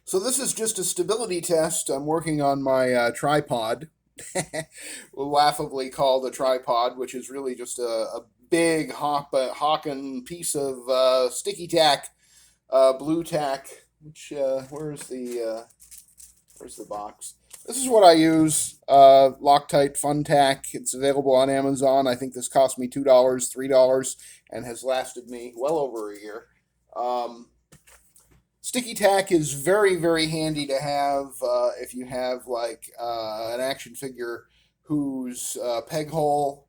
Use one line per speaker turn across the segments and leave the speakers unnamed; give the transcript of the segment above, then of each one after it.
So this is just a stability test. I'm working on my tripod, laughably called a tripod, which is really just a big hawking piece of sticky tack, Blu-Tac. Which where's the box? This is what I use. Loctite Fun Tack. It's available on Amazon. I think this cost me $2, $3, and has lasted me well over a year. Um, Sticky tack is very, very handy to have if you have like an action figure whose peg hole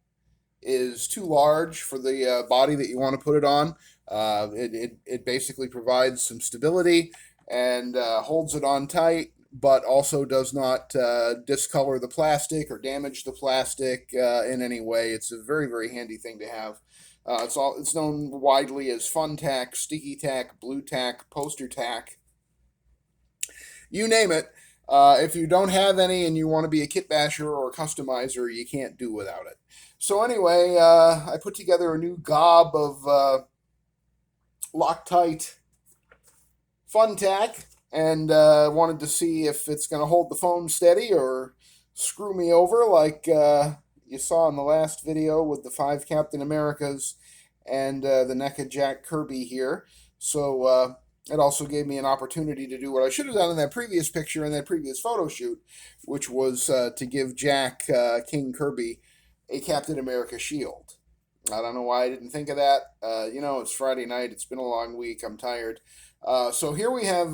is too large for the body that you want to put it on. It basically provides some stability and holds it on tight, but also does not discolor the plastic or damage the plastic in any way. It's a very, very handy thing to have. It's known widely as fun tack, sticky tack, blue tack, poster tack, you name it. If you don't have any and you want to be a kit basher or a customizer, you can't do without it. So anyway, I put together a new gob of Loctite fun tack and wanted to see if it's going to hold the phone steady or screw me over like you saw in the last video with the five Captain Americas and the NECA Jack Kirby here. So it also gave me an opportunity to do what I should have done in that previous picture, in that previous photo shoot, which was to give Jack King Kirby a Captain America shield. I don't know why I didn't think of that. It's Friday night. It's been a long week. I'm tired. So here we have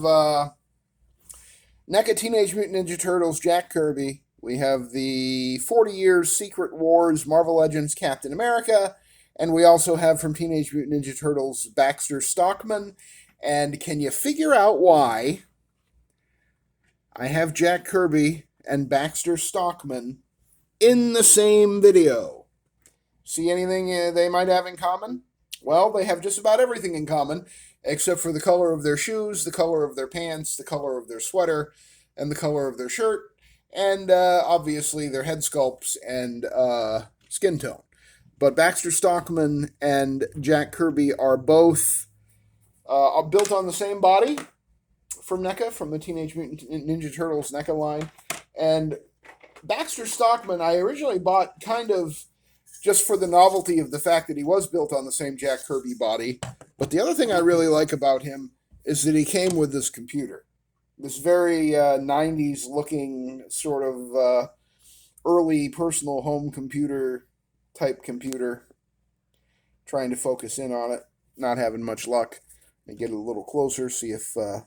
NECA Teenage Mutant Ninja Turtles Jack Kirby. We have the 40 Years Secret Wars Marvel Legends Captain America. And we also have from Teenage Mutant Ninja Turtles Baxter Stockman. And can you figure out why I have Jack Kirby and Baxter Stockman in the same video? See anything they might have in common? Well, they have just about everything in common, except for the color of their shoes, the color of their pants, the color of their sweater, and the color of their shirt, and obviously their head sculpts and skin tone. But Baxter Stockman and Jack Kirby are both built on the same body from NECA, from the Teenage Mutant Ninja Turtles NECA line. And Baxter Stockman, I originally bought kind of just for the novelty of the fact that he was built on the same Jack Kirby body. But the other thing I really like about him is that he came with this computer. This very 90s looking sort of early personal home computer type computer. Trying to focus in on it, not having much luck. And get it a little closer, see if I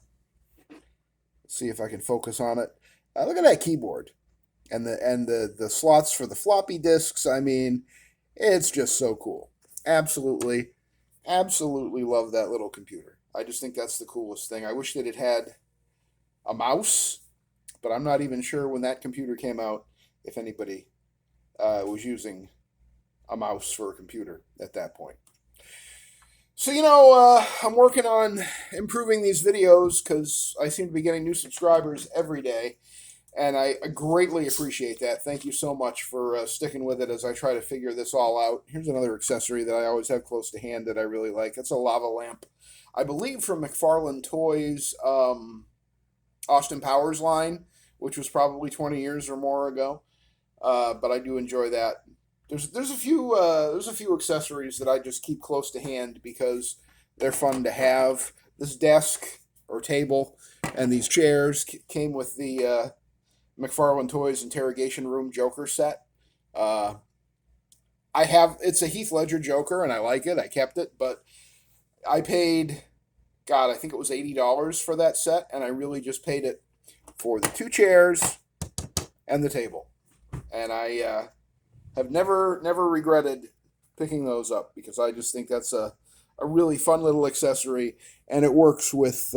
can focus on it. Look at that keyboard, and the slots for the floppy disks. I mean, it's just so cool. Absolutely, absolutely love that little computer. I just think that's the coolest thing. I wish that it had a mouse, but I'm not even sure when that computer came out if anybody was using a mouse for a computer at that point. So, I'm working on improving these videos because I seem to be getting new subscribers every day. And I greatly appreciate that. Thank you so much for sticking with it as I try to figure this all out. Here's another accessory that I always have close to hand that I really like. It's a lava lamp. I believe from McFarlane Toys Austin Powers line, which was probably 20 years or more ago. But I do enjoy that. There's a few accessories that I just keep close to hand because they're fun to have. This desk or table and these chairs came with the McFarlane Toys Interrogation Room Joker set. Uh, it's a Heath Ledger Joker and I like it. I kept it, but I paid, God, I think it was $80 for that set, and I really just paid it for the two chairs and the table, and I have never regretted picking those up because I just think that's a really fun little accessory, and it works with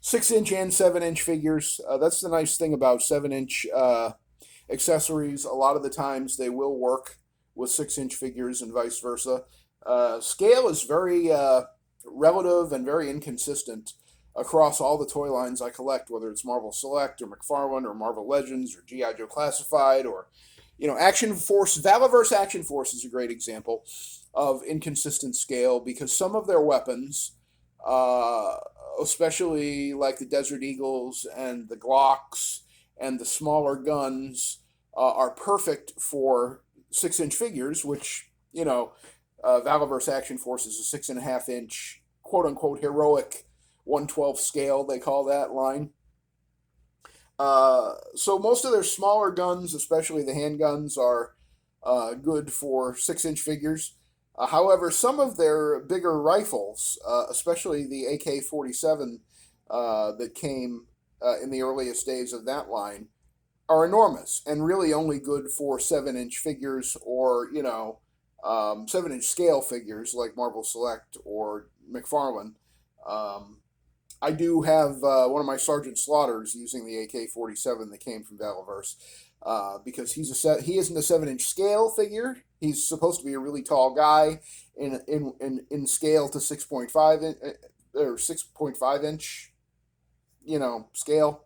6-inch and 7-inch figures. That's the nice thing about 7-inch accessories. A lot of the times they will work with 6-inch figures and vice versa. Scale is very relative and very inconsistent across all the toy lines I collect, whether it's Marvel Select or McFarlane or Marvel Legends or G.I. Joe Classified or Action Force. Valaverse Action Force is a great example of inconsistent scale because some of their weapons especially like the Desert Eagles and the Glocks and the smaller guns, are perfect for 6-inch figures, which, Valaverse Action Force is a 6.5-inch, quote unquote, heroic 1/12 scale, they call that line. So most of their smaller guns, especially the handguns, are good for 6-inch figures. However, some of their bigger rifles, especially the AK-47 that came in the earliest days of that line, are enormous and really only good for 7-inch figures, or 7-inch scale figures like Marvel Select or McFarlane. Um, I do have one of my Sergeant Slaughters using the AK-47 that came from Valaverse, because he isn't a 7-inch scale figure. He's supposed to be a really tall guy in scale to 6.5 or 6.5-inch, scale.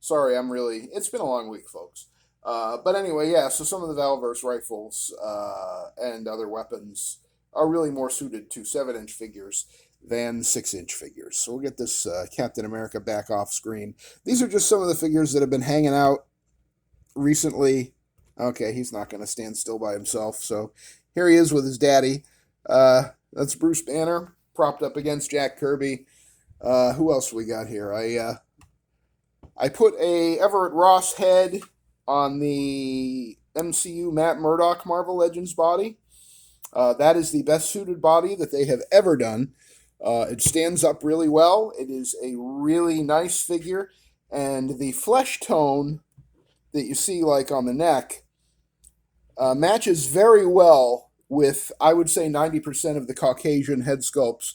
Sorry, it's been a long week, folks. But anyway, yeah, so some of the Valaverse rifles and other weapons are really more suited to 7-inch figures than 6-inch figures. So we'll get this Captain America back off screen. These are just some of the figures that have been hanging out recently. Okay, he's not going to stand still by himself. So here he is with his daddy. That's Bruce Banner propped up against Jack Kirby. Who else we got here? I put a Everett Ross head on the MCU Matt Murdock Marvel Legends body. That is the best suited body that they have ever done. It stands up really well. It is a really nice figure, and the flesh tone that you see like on the neck matches very well with, I would say, 90% of the Caucasian head sculpts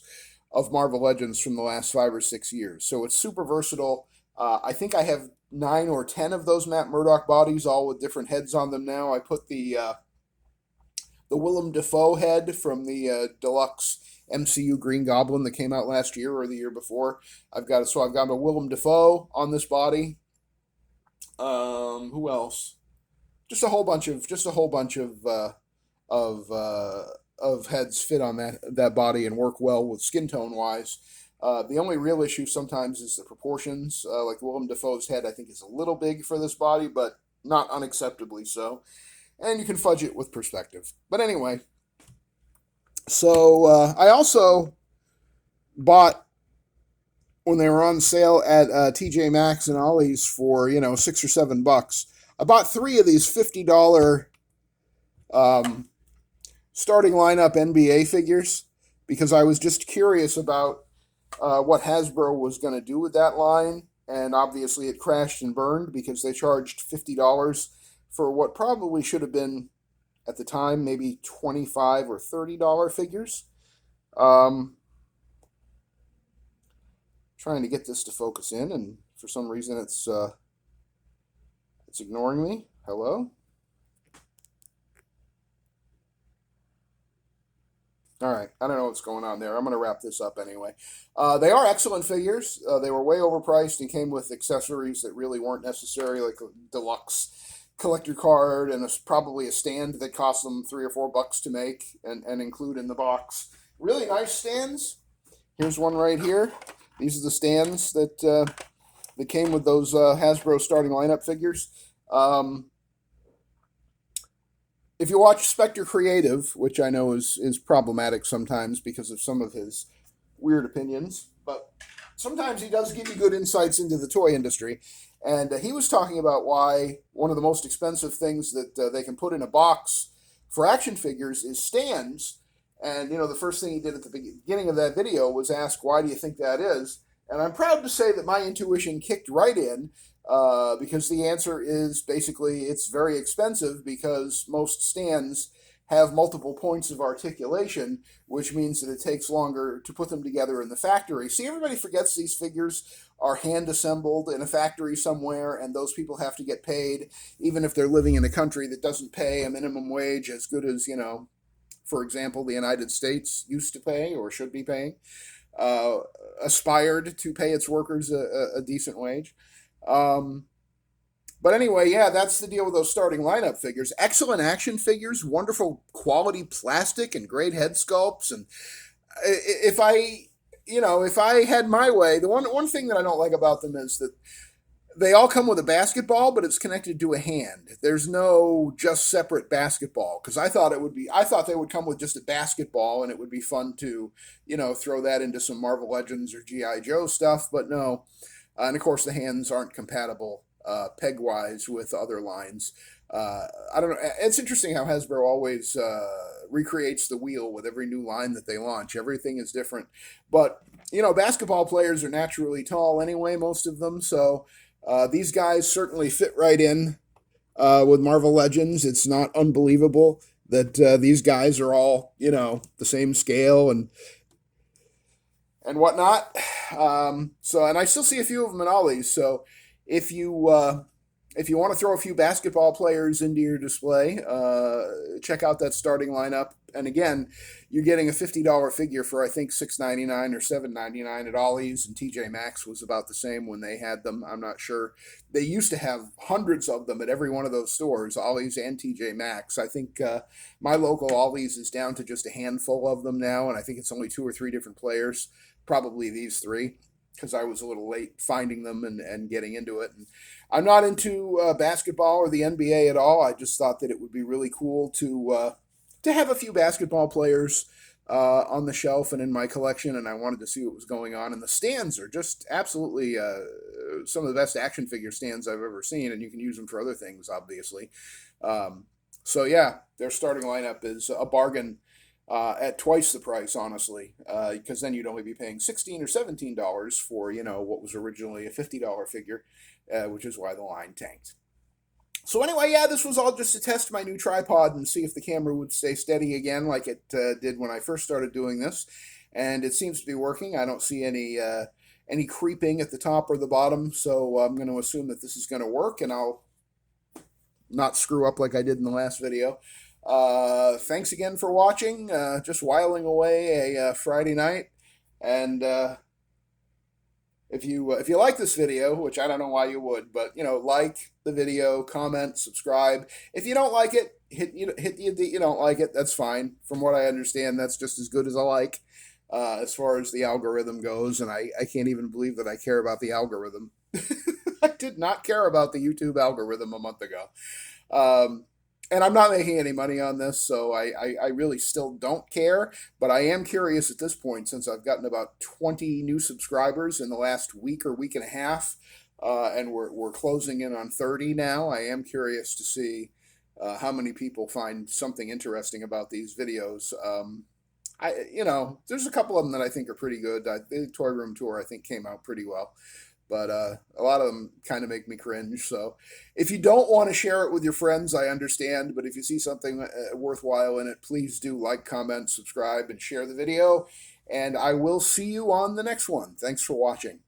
of Marvel Legends from the last 5 or 6 years. So it's super versatile. I think I have 9 or 10 of those Matt Murdock bodies, all with different heads on them now. I put the Willem Dafoe head from the deluxe MCU Green Goblin that came out last year or the year before. I've got a Willem Dafoe on this body. Who else? Just a whole bunch of heads fit on that body and work well with skin tone wise. The only real issue sometimes is the proportions. Like Willem Dafoe's head, I think is a little big for this body, but not unacceptably so. And you can fudge it with perspective. But anyway, so I also bought, when they were on sale at TJ Maxx and Ollie's for, $6 or $7. I bought 3 of these $50 starting lineup NBA figures because I was just curious about what Hasbro was going to do with that line. And obviously it crashed and burned because they charged $50 for what probably should have been, at the time, maybe $25 or $30 figures. Trying to get this to focus in, and for some reason it's ignoring me. Hello? All right, I don't know what's going on there. I'm going to wrap this up anyway. They are excellent figures. They were way overpriced and came with accessories that really weren't necessary, like a deluxe collector card and probably a stand that cost them $3 or $4 to make and include in the box. Really nice stands. Here's one right here. These are the stands that came with those Hasbro starting lineup figures. If you watch Spectre Creative, which I know is problematic sometimes because of some of his weird opinions, but sometimes he does give you good insights into the toy industry. And he was talking about why one of the most expensive things that they can put in a box for action figures is stands. And, the first thing he did at the beginning of that video was ask, why do you think that is? And I'm proud to say that my intuition kicked right in, because the answer is basically it's very expensive because most stands have multiple points of articulation, which means that it takes longer to put them together in the factory. See, everybody forgets these figures are hand assembled in a factory somewhere, and those people have to get paid, even if they're living in a country that doesn't pay a minimum wage as good as, for example, the United States used to pay or should be paying, aspired to pay its workers a decent wage. But anyway, yeah, that's the deal with those starting lineup figures. Excellent action figures, wonderful quality plastic and great head sculpts. And if I if I had my way, the one thing that I don't like about them is that they all come with a basketball, but it's connected to a hand. There's no just separate basketball because I thought they would come with just a basketball and it would be fun to, throw that into some Marvel Legends or GI Joe stuff. But no, and of course the hands aren't compatible peg wise with other lines. I don't know. It's interesting how Hasbro always recreates the wheel with every new line that they launch. Everything is different, but basketball players are naturally tall anyway, most of them. So these guys certainly fit right in with Marvel Legends. It's not unbelievable that these guys are all the same scale and whatnot. And I still see a few of them in Ollie's. So if you if you want to throw a few basketball players into your display, check out that starting lineup. And again, you're getting a $50 figure for I think $6.99 or $7.99 at Ollie's, and TJ Maxx was about the same when they had them. I'm not sure. They used to have hundreds of them at every one of those stores, Ollie's and TJ Maxx. I think my local Ollie's is down to just a handful of them now, and I think it's only 2 or 3 different players. Probably these 3 because I was a little late finding them and getting into it. And I'm not into basketball or the NBA at all. I just thought that it would be really cool to have a few basketball players on the shelf and in my collection, and I wanted to see what was going on. And the stands are just absolutely some of the best action figure stands I've ever seen, and you can use them for other things, obviously. So yeah, their starting lineup is a bargain at twice the price, honestly, because then you'd only be paying $16 or $17 for what was originally a $50 figure, which is why the line tanked. So anyway, yeah, this was all just to test my new tripod and see if the camera would stay steady again like it did when I first started doing this, and it seems to be working. I don't see any creeping at the top or the bottom, so I'm going to assume that this is going to work, and I'll not screw up like I did in the last video. Thanks again for watching. Just whiling away a Friday night, and if you like this video, which I don't know why you would, but like the video, comment, subscribe. If you don't like it, hit the you don't like it. That's fine. From what I understand, that's just as good as a like. As far as the algorithm goes, and I can't even believe that I care about the algorithm. I did not care about the YouTube algorithm a month ago. And I'm not making any money on this, so I really still don't care. But I am curious at this point, since I've gotten about 20 new subscribers in the last week or week and a half, and we're closing in on 30 now. I am curious to see how many people find something interesting about these videos. There's a couple of them that I think are pretty good. The Toy Room Tour, I think, came out pretty well. But a lot of them kind of make me cringe. So if you don't want to share it with your friends, I understand. But if you see something worthwhile in it, please do like, comment, subscribe, and share the video. And I will see you on the next one. Thanks for watching.